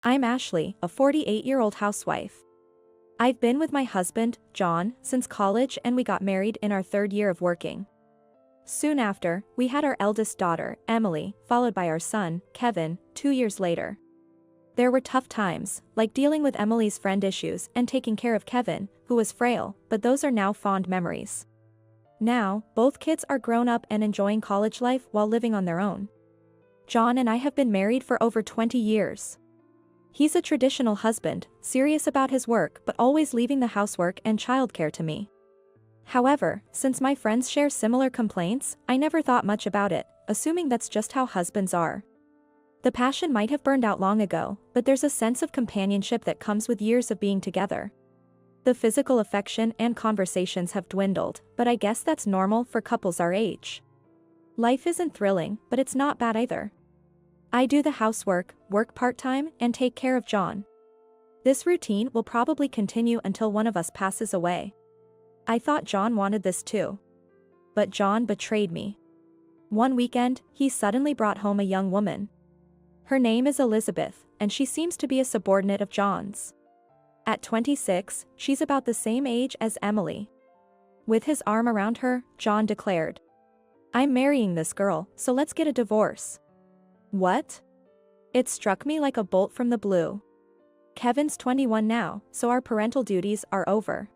I'm Ashley, a 48-year-old housewife. I've been with my husband, John, since college, and we got married in our third year of working. Soon after, we had our eldest daughter, Emily, followed by our son, Kevin, 2 years later. There were tough times, like dealing with Emily's friend issues and taking care of Kevin, who was frail, but those are now fond memories. Now, both kids are grown up and enjoying college life while living on their own. John and I have been married for over 20 years. He's a traditional husband, serious about his work but always leaving the housework and childcare to me. However, since my friends share similar complaints, I never thought much about it, assuming that's just how husbands are. The passion might have burned out long ago, but there's a sense of companionship that comes with years of being together. The physical affection and conversations have dwindled, but I guess that's normal for couples our age. Life isn't thrilling, but it's not bad either. I do the housework, work part-time, and take care of John. This routine will probably continue until one of us passes away. I thought John wanted this too. But John betrayed me. One weekend, he suddenly brought home a young woman. Her name is Elizabeth, and she seems to be a subordinate of John's. At 26, she's about the same age as Emily. With his arm around her, John declared, "I'm marrying this girl, so let's get a divorce." What? It struck me like a bolt from the blue. Kevin's 21 now, so our parental duties are over.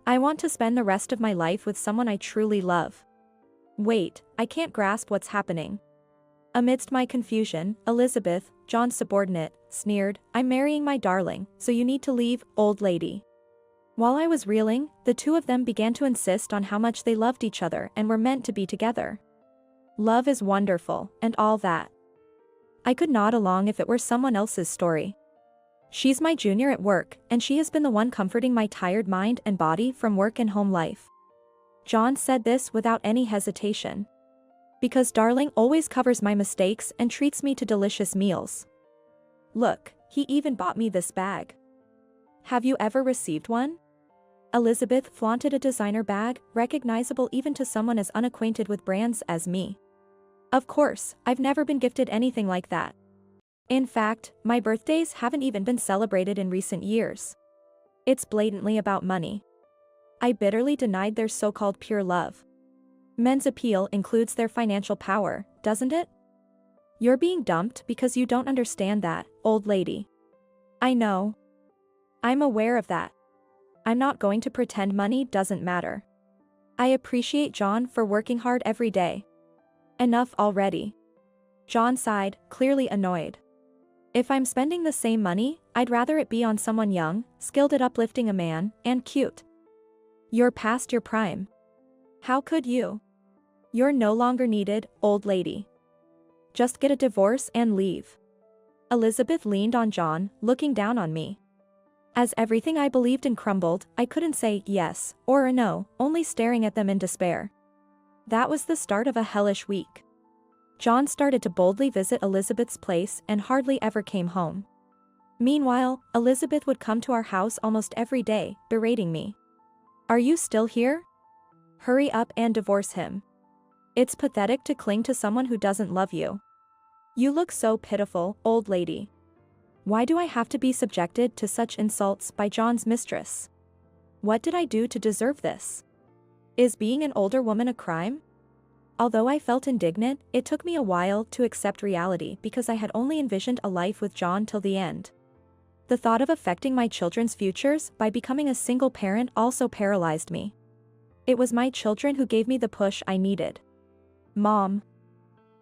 I want to spend the rest of my life with someone I truly love. Wait, I can't grasp what's happening. Amidst my confusion, Elizabeth, John's subordinate, sneered, "I'm marrying my darling, so you need to leave, old lady." While I was reeling, the two of them began to insist on how much they loved each other and were meant to be together. Love is wonderful, and all that. I could nod along if it were someone else's story. She's my junior at work, and she has been the one comforting my tired mind and body from work and home life. John said this without any hesitation. Because darling always covers my mistakes and treats me to delicious meals. Look, he even bought me this bag. Have you ever received one? Elizabeth flaunted a designer bag, recognizable even to someone as unacquainted with brands as me. Of course, I've never been gifted anything like that. In fact, my birthdays haven't even been celebrated in recent years. It's blatantly about money. I bitterly denied their so-called pure love. Men's appeal includes their financial power, doesn't it? You're being dumped because you don't understand that, old lady. I know. I'm aware of that. I'm not going to pretend money doesn't matter. I appreciate John for working hard every day. Enough already. John sighed, clearly annoyed. If I'm spending the same money, I'd rather it be on someone young, skilled at uplifting a man, and cute. You're past your prime. How could you? You're no longer needed, old lady. Just get a divorce and leave. Elizabeth leaned on John, looking down on me. As everything I believed in crumbled, I couldn't say yes or a no, only staring at them in despair. That was the start of a hellish week. John started to boldly visit Elizabeth's place and hardly ever came home. Meanwhile, Elizabeth would come to our house almost every day, berating me. "Are you still here? Hurry up and divorce him. It's pathetic to cling to someone who doesn't love you. You look so pitiful, old lady. Why do I have to be subjected to such insults by John's mistress? What did I do to deserve this? Is being an older woman a crime?" Although I felt indignant, it took me a while to accept reality because I had only envisioned a life with John till the end. The thought of affecting my children's futures by becoming a single parent also paralyzed me. It was my children who gave me the push I needed. "Mom,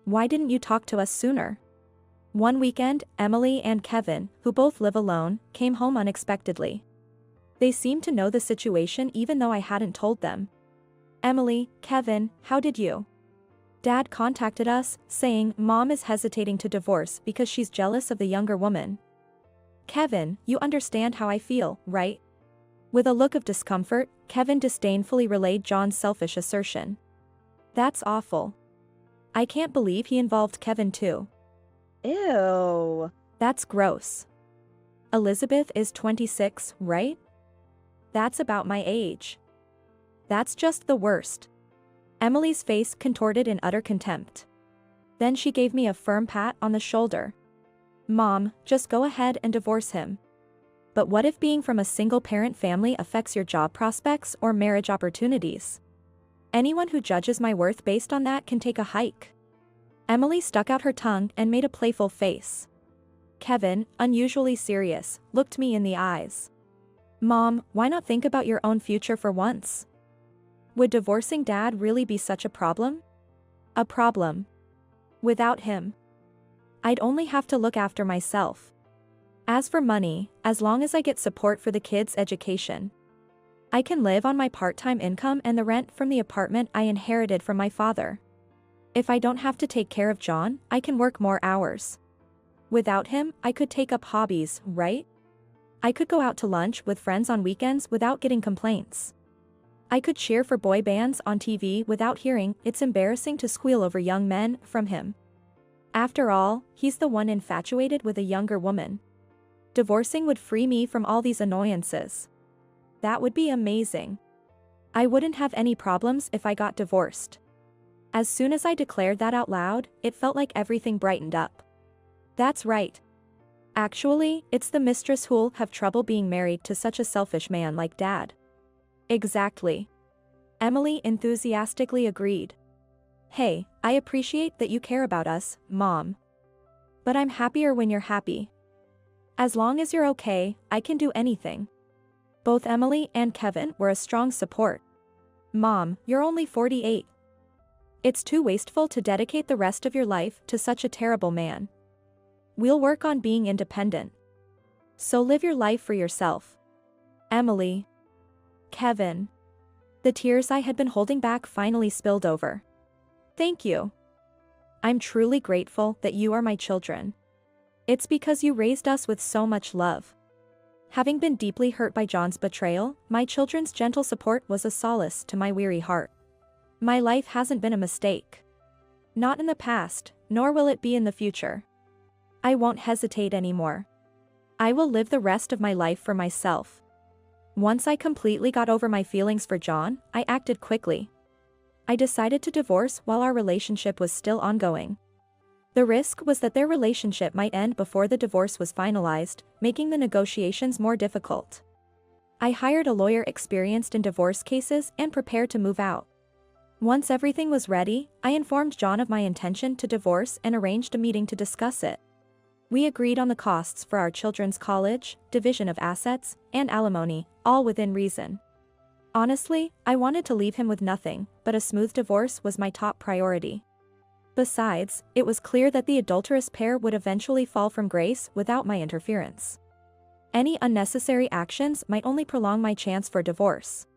why didn't you talk to us sooner?" One weekend, Emily and Kevin, who both live alone, came home unexpectedly. They seemed to know the situation even though I hadn't told them. "Emily, Kevin, how did you?" "Dad contacted us, saying Mom is hesitating to divorce because she's jealous of the younger woman." "Kevin, you understand how I feel, right?" With a look of discomfort, Kevin disdainfully relayed John's selfish assertion. "That's awful. I can't believe he involved Kevin too." "Ew. That's gross. Elizabeth is 26, right? That's about my age. That's just the worst." Emily's face contorted in utter contempt. Then she gave me a firm pat on the shoulder. Mom, just go ahead and divorce him. But what if being from a single-parent family affects your job prospects or marriage opportunities? Anyone who judges my worth based on that can take a hike. Emily stuck out her tongue and made a playful face. Kevin, unusually serious, looked me in the eyes. Mom, why not think about your own future for once? Would divorcing Dad really be such a problem? A problem. Without him, I'd only have to look after myself. As for money, as long as I get support for the kids' education, I can live on my part-time income and the rent from the apartment I inherited from my father. If I don't have to take care of John, I can work more hours. Without him, I could take up hobbies, right? I could go out to lunch with friends on weekends without getting complaints. I could cheer for boy bands on TV without hearing "it's embarrassing to squeal over young men" from him. After all, he's the one infatuated with a younger woman. Divorcing would free me from all these annoyances. That would be amazing. I wouldn't have any problems if I got divorced. As soon as I declared that out loud, it felt like everything brightened up. That's right. Actually, it's the mistress who'll have trouble being married to such a selfish man like Dad. Exactly. Emily enthusiastically agreed. Hey, I appreciate that you care about us, Mom. But I'm happier when you're happy. As long as you're okay, I can do anything. Both Emily and Kevin were a strong support. Mom, you're only 48. It's too wasteful to dedicate the rest of your life to such a terrible man. We'll work on being independent. So live your life for yourself. Emily. Kevin. The tears I had been holding back finally spilled over. Thank you. I'm truly grateful that you are my children. It's because you raised us with so much love. Having been deeply hurt by John's betrayal, my children's gentle support was a solace to my weary heart. My life hasn't been a mistake. Not in the past, nor will it be in the future. I won't hesitate anymore. I will live the rest of my life for myself. Once I completely got over my feelings for John, I acted quickly. I decided to divorce while our relationship was still ongoing. The risk was that their relationship might end before the divorce was finalized, making the negotiations more difficult. I hired a lawyer experienced in divorce cases and prepared to move out. Once everything was ready, I informed John of my intention to divorce and arranged a meeting to discuss it. We agreed on the costs for our children's college, division of assets, and alimony, all within reason. Honestly, I wanted to leave him with nothing, but a smooth divorce was my top priority. Besides, it was clear that the adulterous pair would eventually fall from grace without my interference. Any unnecessary actions might only prolong my chance for divorce.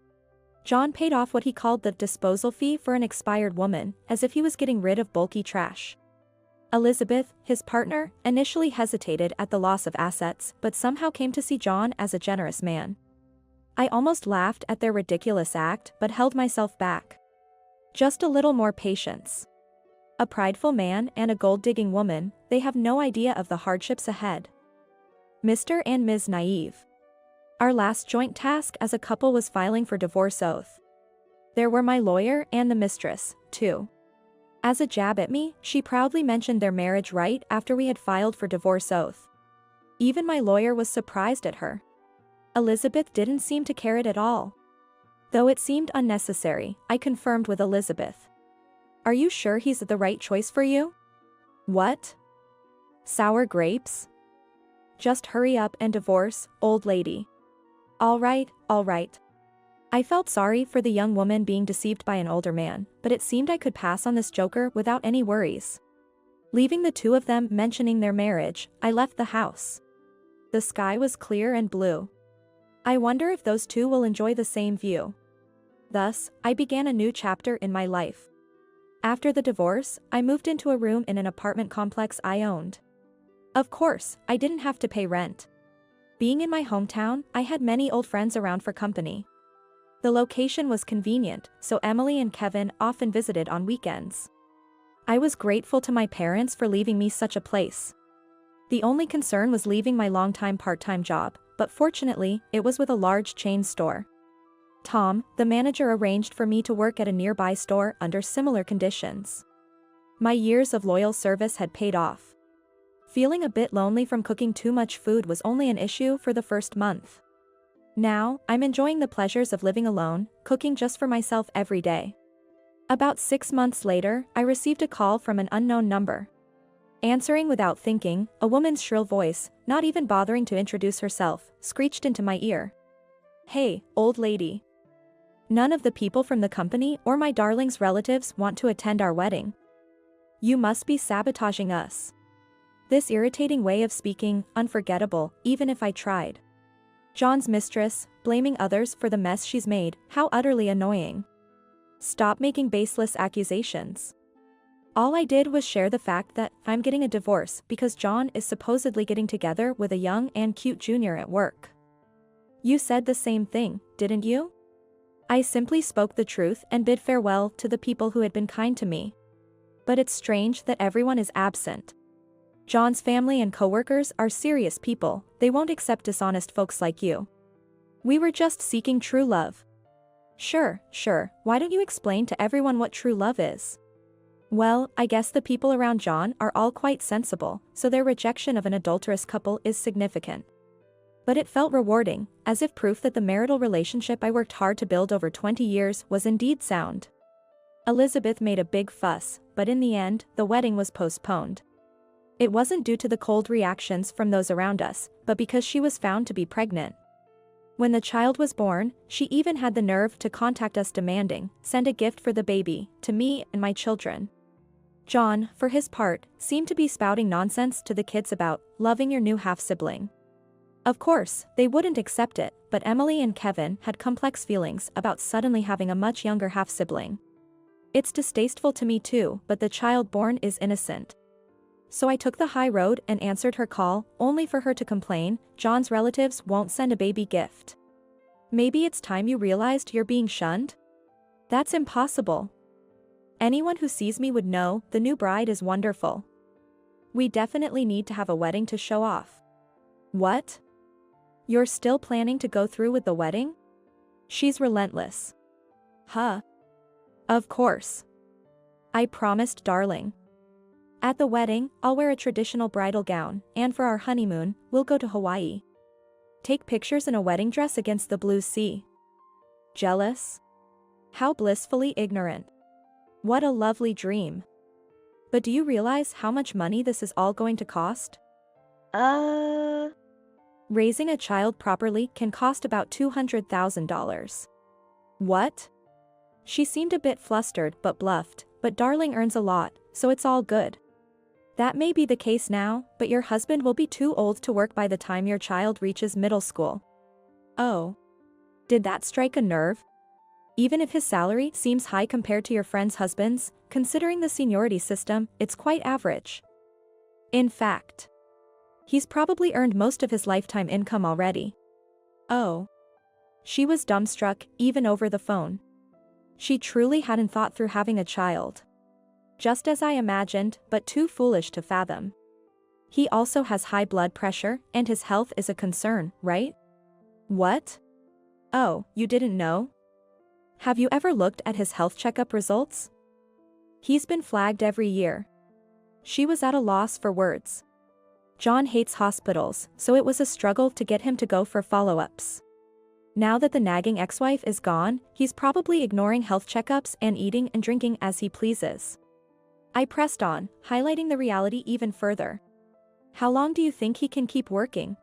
John paid off what he called the disposal fee for an expired woman, as if he was getting rid of bulky trash. Elizabeth, his partner, initially hesitated at the loss of assets, but somehow came to see John as a generous man. I almost laughed at their ridiculous act but held myself back. Just a little more patience. A prideful man and a gold-digging woman, they have no idea of the hardships ahead. Mr. and Ms. Naive. Our last joint task as a couple was filing for divorce oath. There were my lawyer and the mistress, too. As a jab at me, she proudly mentioned their marriage right after we had filed for divorce oath. Even my lawyer was surprised at her. Elizabeth didn't seem to care it at all. Though it seemed unnecessary, I confirmed with Elizabeth. Are you sure he's the right choice for you? What? Sour grapes? Just hurry up and divorce, old lady. All right, all right. I felt sorry for the young woman being deceived by an older man, but it seemed I could pass on this joker without any worries. Leaving the two of them mentioning their marriage, I left the house. The sky was clear and blue. I wonder if those two will enjoy the same view. Thus, I began a new chapter in my life. After the divorce, I moved into a room in an apartment complex I owned. Of course, I didn't have to pay rent. Being in my hometown, I had many old friends around for company. The location was convenient, so Emily and Kevin often visited on weekends. I was grateful to my parents for leaving me such a place. The only concern was leaving my longtime part-time job, but fortunately, it was with a large chain store. Tom, the manager, arranged for me to work at a nearby store under similar conditions. My years of loyal service had paid off. Feeling a bit lonely from cooking too much food was only an issue for the first month. Now, I'm enjoying the pleasures of living alone, cooking just for myself every day. About 6 months later, I received a call from an unknown number. Answering without thinking, a woman's shrill voice, not even bothering to introduce herself, screeched into my ear. "Hey, old lady. None of the people from the company or my darling's relatives want to attend our wedding. You must be sabotaging us." This irritating way of speaking, unforgettable, even if I tried. John's mistress, blaming others for the mess she's made, how utterly annoying. Stop making baseless accusations. All I did was share the fact that I'm getting a divorce because John is supposedly getting together with a young and cute junior at work. You said the same thing, didn't you? I simply spoke the truth and bid farewell to the people who had been kind to me. But it's strange that everyone is absent. John's family and coworkers are serious people, they won't accept dishonest folks like you. We were just seeking true love. Sure, why don't you explain to everyone what true love is? Well, I guess the people around John are all quite sensible, so their rejection of an adulterous couple is significant. But it felt rewarding, as if proof that the marital relationship I worked hard to build over 20 years was indeed sound. Elizabeth made a big fuss, but in the end, the wedding was postponed. It wasn't due to the cold reactions from those around us, but because she was found to be pregnant. When the child was born, she even had the nerve to contact us demanding, "Send a gift for the baby, to me and my children." John, for his part, seemed to be spouting nonsense to the kids about loving your new half-sibling. Of course, they wouldn't accept it, but Emily and Kevin had complex feelings about suddenly having a much younger half-sibling. It's distasteful to me too, but the child born is innocent. So I took the high road and answered her call, only for her to complain, John's relatives won't send a baby gift. Maybe it's time you realized you're being shunned? That's impossible. Anyone who sees me would know the new bride is wonderful. We definitely need to have a wedding to show off. What? You're still planning to go through with the wedding? She's relentless. Huh? Of course. I promised, darling. At the wedding, I'll wear a traditional bridal gown, and for our honeymoon, we'll go to Hawaii. Take pictures in a wedding dress against the blue sea. Jealous? How blissfully ignorant. What a lovely dream. But do you realize how much money this is all going to cost? Raising a child properly can cost about $200,000. What? She seemed a bit flustered but bluffed, but darling earns a lot, so it's all good. That may be the case now, but your husband will be too old to work by the time your child reaches middle school. Oh. Did that strike a nerve? Even if his salary seems high compared to your friend's husband's, considering the seniority system, it's quite average. In fact, he's probably earned most of his lifetime income already. Oh. She was dumbstruck, even over the phone. She truly hadn't thought through having a child. Just as I imagined, but too foolish to fathom. He also has high blood pressure, and his health is a concern, right? What? Oh, you didn't know? Have you ever looked at his health checkup results? He's been flagged every year. She was at a loss for words. John hates hospitals, so it was a struggle to get him to go for follow-ups. Now that the nagging ex-wife is gone, he's probably ignoring health checkups and eating and drinking as he pleases. I pressed on, highlighting the reality even further. How long do you think he can keep working?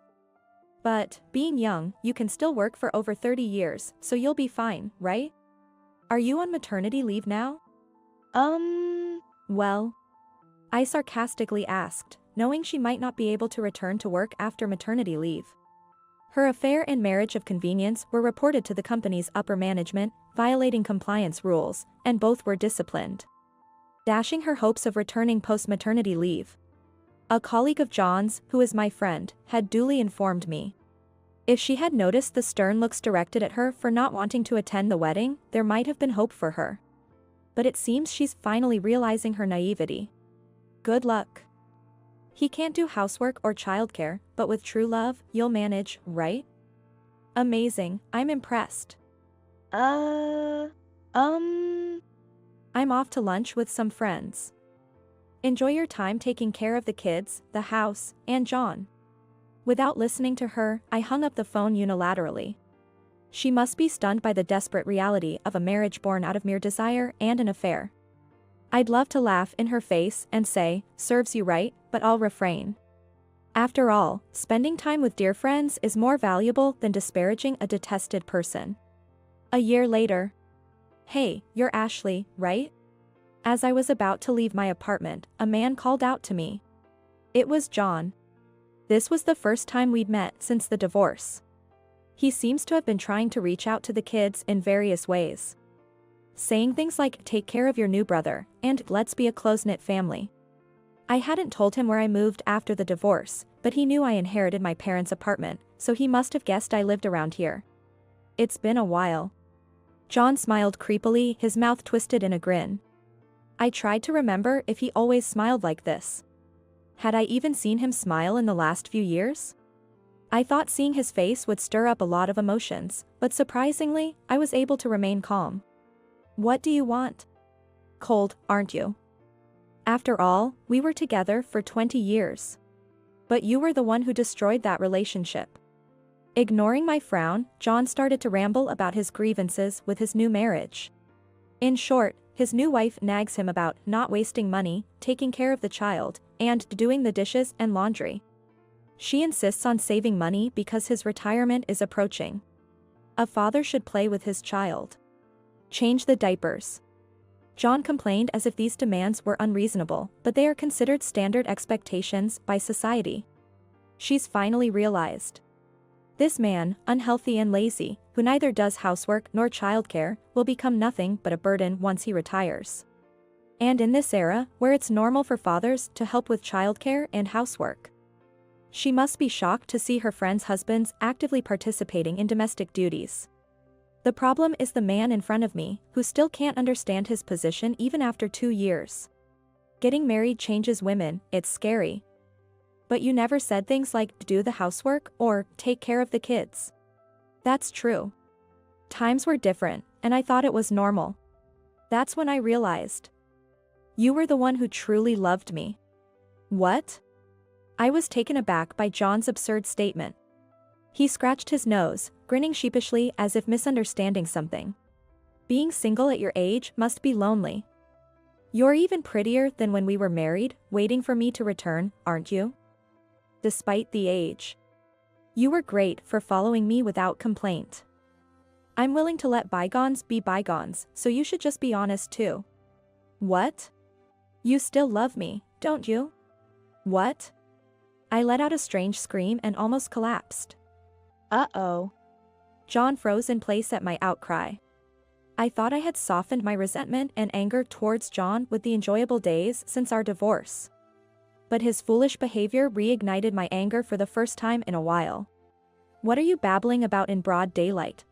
But, being young, you can still work for over 30 years, so you'll be fine, right? Are you on maternity leave now? Well, I sarcastically asked, knowing she might not be able to return to work after maternity leave. Her affair and marriage of convenience were reported to the company's upper management, violating compliance rules, and both were disciplined. Dashing her hopes of returning post-maternity leave. A colleague of John's, who is my friend, had duly informed me. If she had noticed the stern looks directed at her for not wanting to attend the wedding, there might have been hope for her. But it seems she's finally realizing her naivety. Good luck. He can't do housework or childcare, but with true love, you'll manage, right? Amazing, I'm impressed. I'm off to lunch with some friends. Enjoy your time taking care of the kids, the house, and John. Without listening to her, I hung up the phone unilaterally. She must be stunned by the desperate reality of a marriage born out of mere desire and an affair. I'd love to laugh in her face and say, serves you right, but I'll refrain. After all, spending time with dear friends is more valuable than disparaging a detested person. A year later. Hey, you're Ashley, right? As I was about to leave my apartment, a man called out to me. It was John. This was the first time we'd met since the divorce. He seems to have been trying to reach out to the kids in various ways. Saying things like, take care of your new brother, and let's be a close-knit family. I hadn't told him where I moved after the divorce, but he knew I inherited my parents' apartment, so he must have guessed I lived around here. It's been a while. John smiled creepily, his mouth twisted in a grin. I tried to remember if he always smiled like this. Had I even seen him smile in the last few years? I thought seeing his face would stir up a lot of emotions, but surprisingly, I was able to remain calm. What do you want? Cold, aren't you? After all, we were together for 20 years. But you were the one who destroyed that relationship. Ignoring my frown, John started to ramble about his grievances with his new marriage. In short, his new wife nags him about not wasting money, taking care of the child, and doing the dishes and laundry. She insists on saving money because his retirement is approaching. A father should play with his child. Change the diapers. John complained as if these demands were unreasonable, but they are considered standard expectations by society. She's finally realized. This man, unhealthy and lazy, who neither does housework nor childcare, will become nothing but a burden once he retires. And in this era, where it's normal for fathers to help with childcare and housework. She must be shocked to see her friends' husbands actively participating in domestic duties. The problem is the man in front of me, who still can't understand his position even after 2 years. Getting married changes women, it's scary. But you never said things like do the housework or take care of the kids. That's true. Times were different, and I thought it was normal. That's when I realized. You were the one who truly loved me. What? I was taken aback by John's absurd statement. He scratched his nose, grinning sheepishly as if misunderstanding something. Being single at your age must be lonely. You're even prettier than when we were married, waiting for me to return, aren't you? Despite the age. You were great for following me without complaint. I'm willing to let bygones be bygones, so you should just be honest too. What? You still love me, don't you? What? I let out a strange scream and almost collapsed. Uh-oh. John froze in place at my outcry. I thought I had softened my resentment and anger towards John with the enjoyable days since our divorce. But his foolish behavior reignited my anger for the first time in a while. What are you babbling about in broad daylight?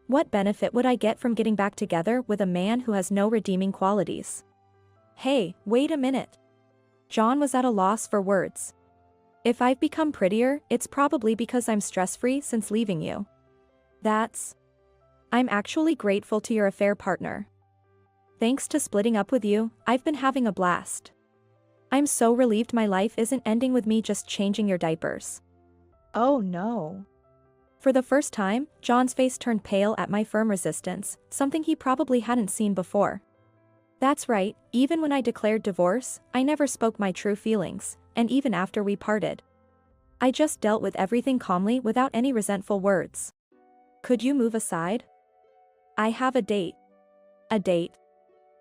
What benefit would I get from getting back together with a man who has no redeeming qualities? Hey, wait a minute. John was at a loss for words. If I've become prettier, it's probably because I'm stress-free since leaving you. I'm actually grateful to your affair partner. Thanks to splitting up with you, I've been having a blast. I'm so relieved my life isn't ending with me just changing your diapers. Oh no. For the first time, John's face turned pale at my firm resistance, something he probably hadn't seen before. That's right, even when I declared divorce, I never spoke my true feelings, and even after we parted. I just dealt with everything calmly without any resentful words. Could you move aside? I have a date. A date?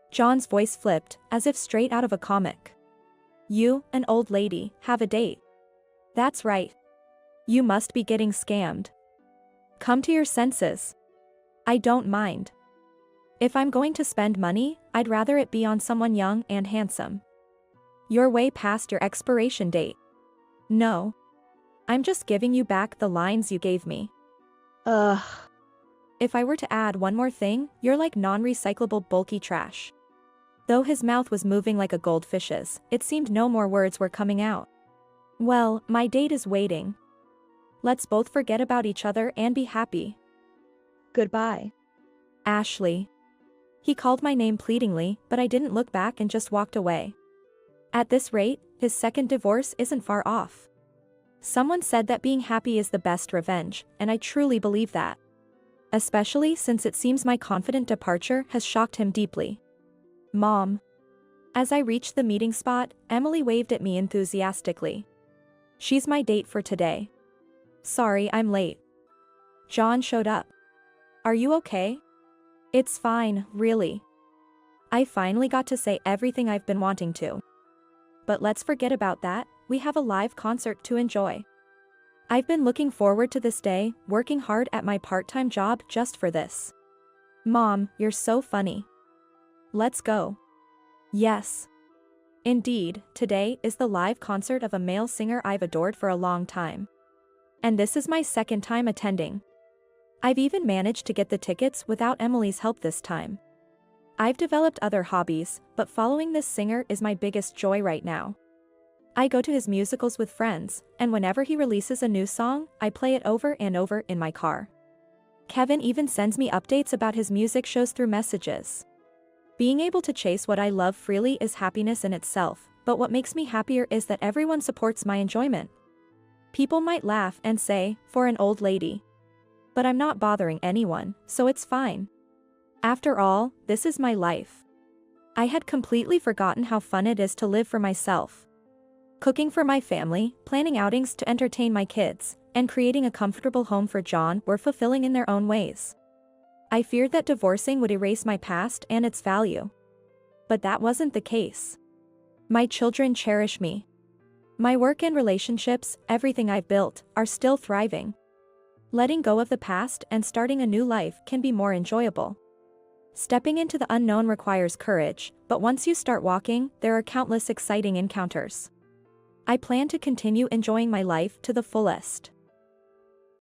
John's voice flipped, as if straight out of a comic. You, an old lady, have a date. That's right. You must be getting scammed. Come to your senses. I don't mind. If I'm going to spend money, I'd rather it be on someone young and handsome. You're way past your expiration date. No. I'm just giving you back the lines you gave me. Ugh. If I were to add one more thing, you're like non-recyclable bulky trash. Though his mouth was moving like a goldfish's, it seemed no more words were coming out. Well, my date is waiting. Let's both forget about each other and be happy. Goodbye. Ashley. He called my name pleadingly, but I didn't look back and just walked away. At this rate, his second divorce isn't far off. Someone said that being happy is the best revenge, and I truly believe that. Especially since it seems my confident departure has shocked him deeply. Mom. As I reached the meeting spot, Emily waved at me enthusiastically. She's my date for today. Sorry, I'm late. John showed up. Are you okay? It's fine, really. I finally got to say everything I've been wanting to. But let's forget about that, we have a live concert to enjoy. I've been looking forward to this day, working hard at my part-time job just for this. Mom, you're so funny. Let's go. Yes. Indeed, today is the live concert of a male singer I've adored for a long time. And this is my second time attending. I've even managed to get the tickets without Emily's help this time. I've developed other hobbies, but following this singer is my biggest joy right now. I go to his musicals with friends, and whenever he releases a new song, I play it over and over in my car. Kevin even sends me updates about his music shows through messages. Being able to chase what I love freely is happiness in itself, but what makes me happier is that everyone supports my enjoyment. People might laugh and say, "For an old lady." But I'm not bothering anyone, so it's fine. After all, this is my life. I had completely forgotten how fun it is to live for myself. Cooking for my family, planning outings to entertain my kids, and creating a comfortable home for John were fulfilling in their own ways. I feared that divorcing would erase my past and its value. But that wasn't the case. My children cherish me. My work and relationships, everything I've built, are still thriving. Letting go of the past and starting a new life can be more enjoyable. Stepping into the unknown requires courage, but once you start walking, there are countless exciting encounters. I plan to continue enjoying my life to the fullest.